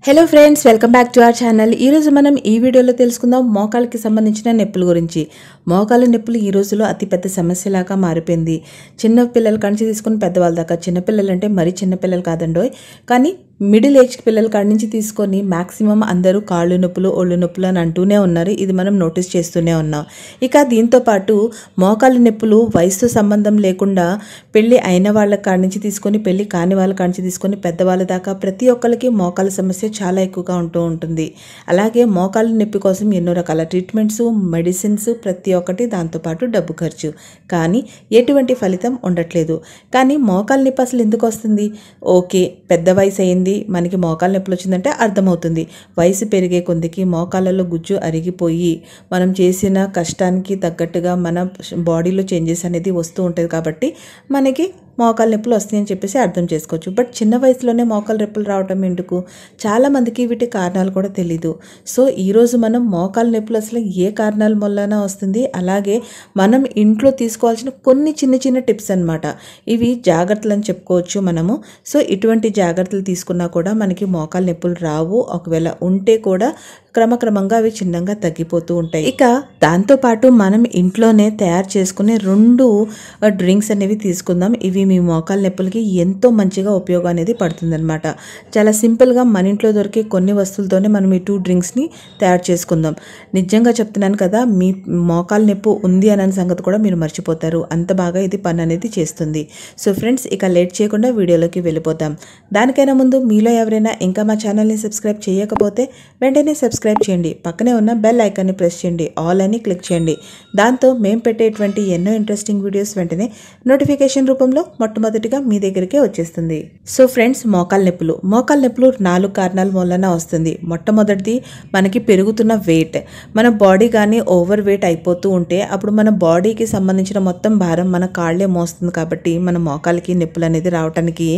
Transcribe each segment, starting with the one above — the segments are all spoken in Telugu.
Hello friends, welcome back to our channel. ఈరోజు మనం ఈ వీడియోలో తెలుసుకుందాం మోకాళ్ళకి సంబంధించిన నొప్పుల గురించి. మోకాళ్ళ నొప్పులు ఈ రోజులో అతిపెద్ద సమస్యలాగా మారిపోయింది. చిన్న పిల్లల కాంచి తీసుకుని పెద్దవాళ్ళ దాకా. చిన్నపిల్లలు అంటే మరీ చిన్నపిల్లలు కాదండోయ్, కానీ మిడిల్ ఏజ్ పిల్లల కాడి నుంచి తీసుకొని మ్యాక్సిమం అందరూ కాళ్ళు నొప్పులు, ఒళ్ళు నొప్పులు అని అంటూనే ఉన్నారు. ఇది మనం నోటీస్ చేస్తూనే ఉన్నాం. ఇక దీంతోపాటు మోకాళ్ళ నొప్పులు వయసుతో సంబంధం లేకుండా పెళ్ళి అయిన వాళ్ళ కాడి నుంచి తీసుకొని పెళ్ళి కాని వాళ్ళ కాడి నుంచి తీసుకొని పెద్దవాళ్ళ దాకా ప్రతి ఒక్కరికి మోకాళ్ళ సమస్య చాలా ఎక్కువగా ఉంటుంది. అలాగే మోకాళ్ళ నొప్పి కోసం ఎన్నో రకాల ట్రీట్మెంట్స్, మెడిసిన్స్, ప్రతి ఒక్కటి, దాంతోపాటు డబ్బు ఖర్చు. కానీ ఎటువంటి ఫలితం ఉండట్లేదు. కానీ మోకాళ్ళ నొప్పి అసలు ఎందుకు వస్తుంది? ఓకే, పెద్ద వయసు అయింది, మనకి మోకాళ్ళ నొప్పులు వచ్చిందంటే అర్థమవుతుంది. వయసు పెరిగే కొద్దికి మోకాళ్ళలో గుజ్జు అరిగిపోయి మనం చేసిన కష్టానికి తగ్గట్టుగా మన బాడీలో చేంజెస్ అనేది వస్తూ ఉంటుంది. కాబట్టి మనకి మోకాళ్ళ నొప్పులు వస్తాయని చెప్పేసి అర్థం చేసుకోవచ్చు. బట్ చిన్న వయసులోనే మోకాళ్ళ నొప్పులు రావటం ఎందుకు? చాలామందికి వీటి కారణాలు కూడా తెలీదు. సో ఈరోజు మనం మోకాళ్ళ నొప్పులు అసలు ఏ కారణాల వలన వస్తుంది, అలాగే మనం ఇంట్లో తీసుకోవాల్సిన కొన్ని చిన్న చిన్న టిప్స్ అన్నమాట. ఇవి జాగ్రత్తలు అని చెప్పుకోవచ్చు మనము. సో ఇటువంటి జాగ్రత్తలు తీసుకున్నా కూడా మనకి మోకాళ్ళ నొప్పులు రావు. ఒకవేళ ఉంటే కూడా క్రమక్రమంగా అవి చిన్నగా తగ్గిపోతూ ఉంటాయి. ఇక దాంతోపాటు మనం ఇంట్లోనే తయారు చేసుకునే 2 డ్రింక్స్ అనేవి తీసుకుందాం. ఇవి మీ మోకాళ్ళ నొప్పులకి ఎంతో మంచిగా ఉపయోగం అనేది పడుతుందన్నమాట. చాలా సింపుల్గా మన ఇంట్లో దొరికే కొన్ని వస్తువులతోనే మనం ఈ 2 డ్రింక్స్ని తయారు చేసుకుందాం. నిజంగా చెప్తున్నాను కదా, మీ మోకాళ్ళ నొప్పి ఉంది అనే సంగతి కూడా మీరు మర్చిపోతారు. అంత బాగా ఇది పని అనేది చేస్తుంది. సో ఫ్రెండ్స్, ఇక లేట్ చేయకుండా వీడియోలోకి వెళ్ళిపోతాం. దానికైనా ముందు మీలో ఎవరైనా ఇంకా మా ఛానల్ని సబ్స్క్రైబ్ చేయకపోతే వెంటనే సబ్స్క్రైబ్ చేయండి. పక్కనే ఉన్న బెల్ ఐకాన్ని ప్రెస్ చేయండి, ఆల్ అని క్లిక్ చేయండి. దాంతో మేము పెట్టేటువంటి ఎన్నో ఇంట్రెస్టింగ్ వీడియోస్ వెంటనే నోటిఫికేషన్ రూపంలో మొట్టమొదటిగా మీ దగ్గరికే వచ్చేస్తుంది. సో ఫ్రెండ్స్, మోకాళ్ళ నొప్పులు 4 కారణాల వలన వస్తుంది. మొట్టమొదటిది మనకి పెరుగుతున్న వెయిట్. మన బాడీ కానీ ఓవర్ వెయిట్ అయిపోతూ ఉంటే అప్పుడు మన బాడీకి సంబంధించిన మొత్తం భారం మన కాళ్ళే మోస్తుంది. కాబట్టి మన మోకాళ్ళకి నొప్పులు అనేది రావడానికి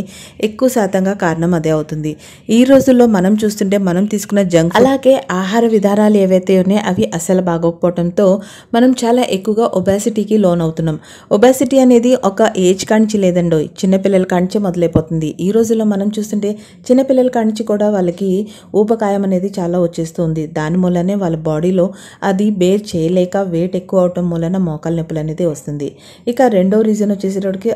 ఎక్కువ శాతంగా కారణం అదే అవుతుంది. ఈ రోజుల్లో మనం చూస్తుంటే మనం తీసుకున్న జంక్, అలాగే ఆహార విధానాలు ఏవైతే ఉన్నాయో అవి అసలు బాగోకపోవడంతో మనం చాలా ఎక్కువగా ఒబేసిటీకి లోన్ అవుతున్నాం. ఒబేసిటీ అనేది ఒక ఏజ్ కాంచి లేదండో, చిన్నపిల్లల కాంచి మొదలైపోతుంది. ఈ రోజుల్లో మనం చూస్తుంటే చిన్నపిల్లల కాంచి కూడా వాళ్ళకి ఊబకాయం అనేది చాలా వచ్చేస్తుంది. దాని మూలనే వాళ్ళ బాడీలో అది బేర్ చేయలేక వెయిట్ ఎక్కువ అవటం మూలన మోకాళ్ళ నొప్పులు అనేది వస్తుంది. ఇక రెండో రీజన్ వచ్చేసేటప్పటికి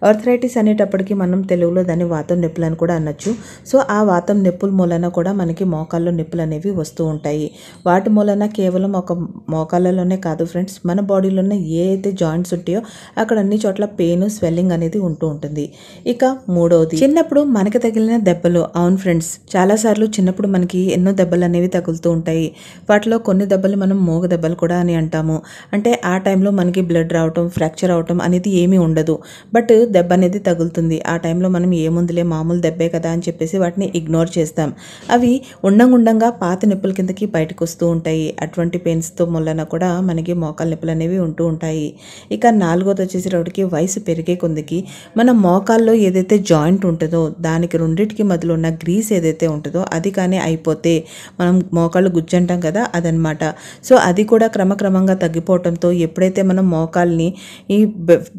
అర్థరైటిస్ అనేటప్పటికి మనం తెలుగులో దాన్ని వాతం నొప్పులు అని కూడా అనొచ్చు. సో ఆ వాతం నొప్పుల మూలన కూడా మనకి మోకాళ్ళలో నొప్పులు అనేవి వస్తూ ఉంటాయి. వాటి మూలన కేవలం ఒక మోకాళ్ళలోనే కాదు ఫ్రెండ్స్, మన బాడీలోనే ఏ అయితే జాయింట్స్ ఉంటాయో అక్కడ అన్ని చోట్ల పెయిన్, స్వెల్లింగ్ అనేది ఉంటూ ఉంటుంది. ఇక మూడవది, చిన్నప్పుడు మనకి తగిలిన దెబ్బలు. అవును ఫ్రెండ్స్, చాలాసార్లు చిన్నప్పుడు మనకి ఎన్నో దెబ్బలు అనేవి తగులుతూ ఉంటాయి. వాటిలో కొన్ని దెబ్బలు మనం మోగ దెబ్బలు కూడా అని అంటాము. అంటే ఆ టైంలో మనకి బ్లడ్ రావటం, ఫ్రాక్చర్ అవటం అనేది ఏమీ ఉండదు. బట్ దెబ్బ అనేది తగులుతుంది. ఆ టైంలో మనం ఏముందిలే, మామూలు దెబ్బే కదా అని చెప్పేసి వాటిని ఇగ్నోర్ చేస్తాం. అవి ఉండంగా పాత నొప్పుల కిందకి బయటకు వస్తూ ఉంటాయి. అటువంటి పెయిన్స్తో మూలన కూడా మనకి మోకాళ్ళ నొప్పులు అనేవి ఉంటూ ఉంటాయి. ఇక నాలుగోది వచ్చేసేటప్పటికి వయసు పెరిగే కొందికి మన మోకాల్లో ఏదైతే జాయింట్ ఉంటుందో దానికి రెండింటికి మధ్యలో ఉన్న గ్రీస్ ఏదైతే ఉంటుందో అది కానీ అయిపోతే మనం మోకాళ్ళు గుజ్జంటాం కదా, అదనమాట. సో అది కూడా క్రమక్రమంగా తగ్గిపోవడంతో ఎప్పుడైతే మనం మోకాల్ని ఈ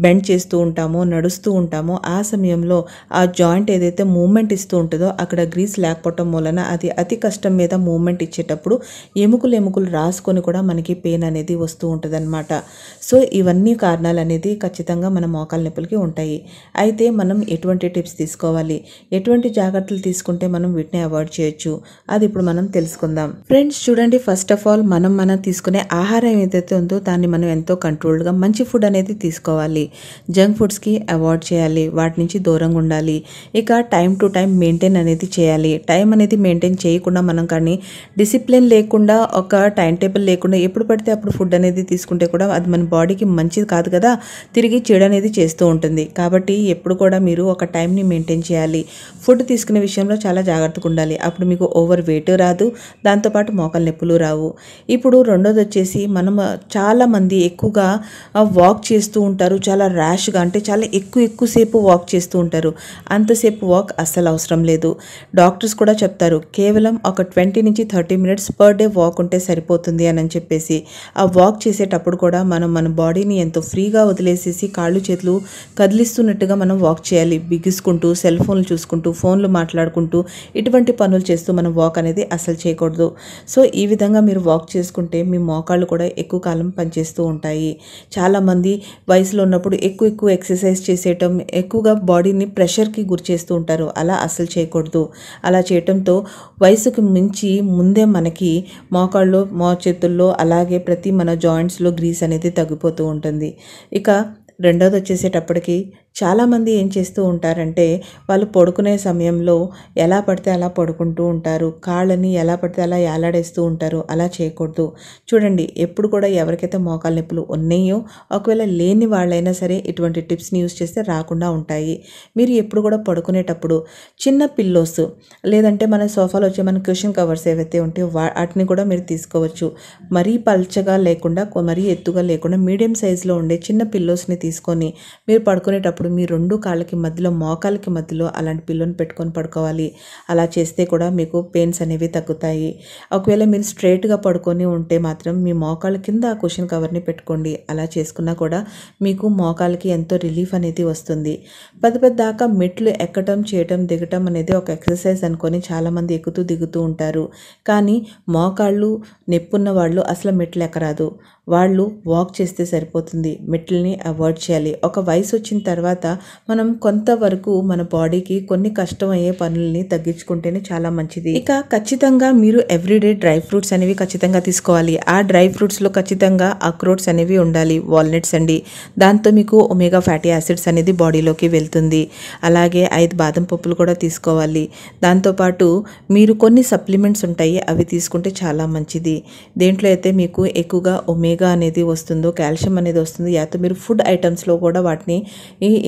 బెండ్ చేస్తూ ఉంటామో, నడుస్తూ ఉంటామో ఆ సమయంలో ఆ జాయింట్ ఏదైతే మూమెంట్ ఇస్తూ ఉంటుందో అక్కడ గ్రీస్ లేకపోవటం వలన అది అతి కష్టం మీద మూమెంట్ ఇచ్చేటప్పుడు ఎముకలు రాసుకొని కూడా మనకి పెయిన్ అనేది వస్తూ ఉంటుంది అనమాట. సో ఇవన్నీ కారణాలు అనేది ఖచ్చితంగా మన మోకాళ్ళ నొప్పులకి ఉంటాయి. అయితే మనం ఎటువంటి టిప్స్ తీసుకోవాలి, ఎటువంటి జాగ్రత్తలు తీసుకుంటే మనం వీటిని అవాయిడ్ చేయొచ్చు, అది ఇప్పుడు మనం తెలుసుకుందాం. ఫ్రెండ్స్ చూడండి, ఫస్ట్ ఆఫ్ ఆల్ మనం తీసుకునే ఆహారం ఏదైతే ఉందో దాన్ని మనం ఎంతో కంట్రోల్డ్గా మంచి ఫుడ్ అనేది తీసుకోవాలి. జంక్ ఫుడ్స్కి అవాయిడ్ చేయాలి, వాటి నుంచి దూరంగా ఉండాలి. ఇక టైం టు టైం మెయింటైన్ అనేది చేయాలి. టైం అనేది మెయింటైన్ చేయకుండా మనం కానీ డిసిప్లిన్ లేకుండా, ఒక టైం టేబుల్ లేకుండా ఎప్పుడు పడితే అప్పుడు ఫుడ్ అనేది తీసుకుంటే కూడా అది మన బాడీకి మంచిది కాదు కదా, తిరిగి చెడు అనేది చేస్తూ ఉంటుంది. కాబట్టి ఎప్పుడు కూడా మీరు ఒక టైంని మెయింటైన్ చేయాలి. ఫుడ్ తీసుకునే విషయంలో చాలా జాగ్రత్తగా ఉండాలి. అప్పుడు మీకు ఓవర్ వెయిట్ రాదు, దాంతోపాటు మోకాళ్ళ నొప్పులు రావు. ఇప్పుడు రెండోది వచ్చేసి, మనం చాలామంది ఎక్కువగా వాక్ చేస్తూ ఉంటారు. చాలా ర్యాష్గా, అంటే చాలా ఎక్కువసేపు వాక్ చేస్తూ ఉంటారు. అంతసేపు వాక్ అస్సలు అవసరం లేదు. డాక్టర్స్ కూడా చెప్తారు కేవలం ఒక 20 నుంచి 30 మినిట్స్ పర్ డే వాక్ ఉంటే సరిపోతుంది అని చెప్పేసి. ఆ వాక్ చేసేటప్పుడు కూడా మనం మన బాడీని ఎంతో ఫ్రీగా వదిలేసేసి కాళ్ళు చేతులు కదిలిస్తున్నట్టుగా మనం వాక్ చేయాలి. బిగుసుకుంటూ సెల్ ఫోన్లు చూసుకుంటూ ఫోన్లు మాట్లాడుకుంటూ ఇటువంటి పనులు చేస్తూ మనం వాక్ అనేది అసలు చేయకూడదు. సో ఈ విధంగా మీరు వాక్ చేసుకుంటే మీ మోకాళ్ళు కూడా ఎక్కువ కాలం పనిచేస్తూ ఉంటాయి. చాలామంది వయసులో ఉన్నప్పుడు ఎక్కువ ఎక్సర్సైజ్ చేసేయటం, ఎక్కువగా బాడీని ప్రెషర్కి గురి చేస్తూ ఉంటారు. అలా అస్సలు చేయకూడదు. అలా చేయటంతో వయసుకు మించి ముందే మనకి మోకాళ్ళు చేతుల్లో అలాగే ప్రతి మన జాయింట్స్లో గ్రీస్ అనేది తగ్గిపోతూ ఉంటుంది. ఇక రెండోది వచ్చేసేటప్పటికి చాలామంది ఏం చేస్తూ ఉంటారంటే వాళ్ళు పడుకునే సమయంలో ఎలా పడితే అలా పడుకుంటూ ఉంటారు. కాళ్ళని ఎలా పడితే అలా ఏలాడేస్తూ ఉంటారు. అలా చేయకూడదు. చూడండి, ఎప్పుడు కూడా ఎవరికైతే మోకాళ్ళ నొప్పులు ఉన్నాయో ఒకవేళ లేని వాళ్ళైనా సరే ఇటువంటి టిప్స్ని యూస్ చేస్తే రాకుండా ఉంటాయి. మీరు ఎప్పుడు కూడా పడుకునేటప్పుడు చిన్న పిల్లోస్ లేదంటే మన సోఫాలో వచ్చే మన క్యూషన్ కవర్స్ ఏవైతే ఉంటాయో వాటిని కూడా మీరు తీసుకోవచ్చు. మరీ పల్చగా లేకుండా మరీ ఎత్తుగా లేకుండా మీడియం సైజులో ఉండే చిన్న పిల్లోస్ని తీసుకొని మీరు పడుకునేటప్పుడు మీ రెండు కాళ్ళకి మధ్యలో మోకాళ్ళకి మధ్యలో అలాంటి పిల్లోని పెట్టుకొని పడుకోవాలి. అలా చేస్తే కూడా మీకు పెయిన్స్ అనేవి తగ్గుతాయి. ఒకవేళ మీరు స్ట్రైట్గా పడుకొని ఉంటే మాత్రం మీ మోకాళ్ళ కింద ఆ కుషన్ కవర్ని పెట్టుకోండి. అలా చేసుకున్నా కూడా మీకు మోకాళ్ళకి ఎంతో రిలీఫ్ అనేది వస్తుంది. పెద్ద మెట్లు ఎక్కటం చేయటం దిగటం అనేది ఒక ఎక్సర్సైజ్ అనుకొని చాలామంది ఎక్కుతూ దిగుతూ ఉంటారు. కానీ మోకాళ్ళు నొప్పున్న వాళ్ళు అసలు మెట్లు ఎక్కరాదు. వాళ్ళు వాక్ చేస్తే సరిపోతుంది. మెట్లని అవాయిడ్ చేయాలి. ఒక వయసు వచ్చిన తర్వాత మనం కొంతవరకు మన బాడీకి కొన్ని కష్టం అయ్యే పనుల్ని తగ్గించుకుంటేనే చాలా మంచిది. ఇక ఖచ్చితంగా మీరు ఎవ్రీడే డ్రై ఫ్రూట్స్ అనేవి ఖచ్చితంగా తీసుకోవాలి. ఆ డ్రై ఫ్రూట్స్లో ఖచ్చితంగా అక్రోట్స్ అనేవి ఉండాలి, వాల్నట్స్ అండి. దాంతో మీకు ఒమేగా ఫ్యాటీ యాసిడ్స్ అనేది బాడీలోకి వెళ్తుంది. అలాగే 5 బాదం పప్పులు కూడా తీసుకోవాలి. దాంతోపాటు మీరు కొన్ని సప్లిమెంట్స్ ఉంటాయి, అవి తీసుకుంటే చాలా మంచిది. దేంట్లో అయితే మీకు ఎక్కువగా ఒమేగా అనేది వస్తుందో, కాల్షియం అనేది వస్తుంది, లేకపోతే మీరు ఫుడ్ ఐటమ్స్లో కూడా వాటిని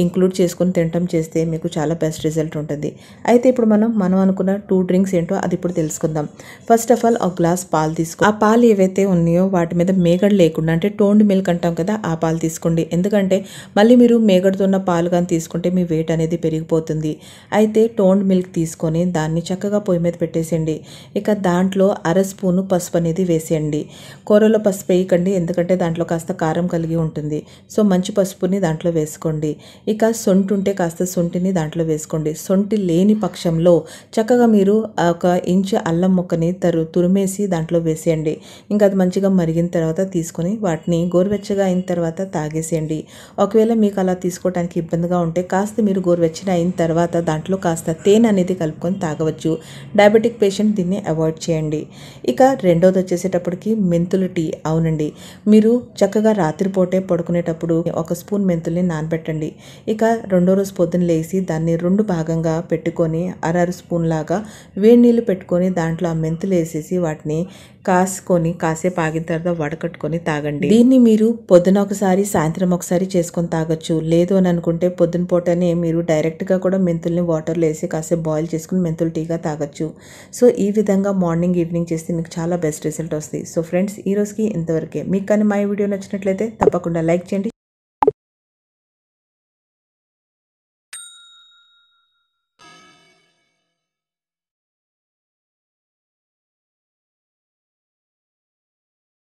ఇంక్లూడ్ చేసుకొని తినటం చేస్తే మీకు చాలా బెస్ట్ రిజల్ట్ ఉంటుంది. అయితే ఇప్పుడు మనం అనుకున్న 2 డ్రింక్స్ ఏంటో అది ఇప్పుడు తెలుసుకుందాం. ఫస్ట్ ఆఫ్ ఆల్ ఒక గ్లాస్ పాలు తీసుకో. ఆ పాలు ఏవైతే ఉన్నాయో వాటి మీద మేగడ లేకుండా, అంటే టోన్డ్ మిల్క్ అంటాం కదా, ఆ పాలు తీసుకోండి. ఎందుకంటే మళ్ళీ మీరు మేగడతో ఉన్న పాలు కానీ తీసుకుంటే మీ వెయిట్ అనేది పెరిగిపోతుంది. అయితే టోన్డ్ మిల్క్ తీసుకొని దాన్ని చక్కగా పొయ్యి మీద పెట్టేసేయండి. ఇక దాంట్లో 1/2 స్పూను పసుపు అనేది వేసేయండి. కూరలో పసుపు వేయకండి, ఎందుకంటే దాంట్లో కాస్త కారం కలిగి ఉంటుంది. సో మంచి పసుపుని దాంట్లో వేసుకోండి. ఇక సొంటి ఉంటే కాస్త సొంటిని దాంట్లో వేసుకోండి. సొంటి లేని పక్షంలో చక్కగా మీరు 1 ఇంచు అల్లం ముక్కని తురిమేసి దాంట్లో వేసేయండి. ఇంకా అది మంచిగా మరిగిన తర్వాత తీసుకొని వాటిని గోరువెచ్చగా అయిన తర్వాత తాగేసేయండి. ఒకవేళ మీకు అలా తీసుకోవడానికి ఇబ్బందిగా ఉంటే కాస్త మీరు గోరువెచ్చగా అయిన తర్వాత దాంట్లో కాస్త తేనె అనేది కలుపుకొని తాగవచ్చు. డయాబెటిక్ పేషెంట్ దీన్ని అవాయిడ్ చేయండి. ఇక రెండోది వచ్చేసేటప్పటికి మెంతుల టీ. అవునండి, మీరు చక్కగా రాత్రిపూటే పడుకునేటప్పుడు 1 స్పూన్ మెంతుల్ని నానబెట్టండి. ఇక రెండో రోజు పొద్దున్న లేసి దాన్ని 2 భాగంగా పెట్టుకొని 1/2 స్పూన్ లాగా వేడి నీళ్ళు పెట్టుకొని దాంట్లో ఆ మెంతులు వేసేసి వాటిని కాసుకొని కాసేపు ఆగిన తర్వాత వడకట్టుకొని తాగండి. దీన్ని మీరు పొద్దున ఒకసారి సాయంత్రం ఒకసారి చేసుకొని తాగొచ్చు. లేదు అని అనుకుంటే పొద్దున పూటనే మీరు డైరెక్ట్గా కూడా మెంతుల్ని వాటర్లో వేసి కాసేపు బాయిల్ చేసుకుని మెంతులు టీగా తాగొచ్చు. సో ఈ విధంగా మార్నింగ్ ఈవినింగ్ చేస్తే మీకు చాలా బెస్ట్ రిజల్ట్ వస్తుంది. సో ఫ్రెండ్స్, ఈ రోజుకి ఇంతవరకే. మీకు కానీ మా వీడియో నచ్చినట్లయితే తప్పకుండా లైక్ చేయండి.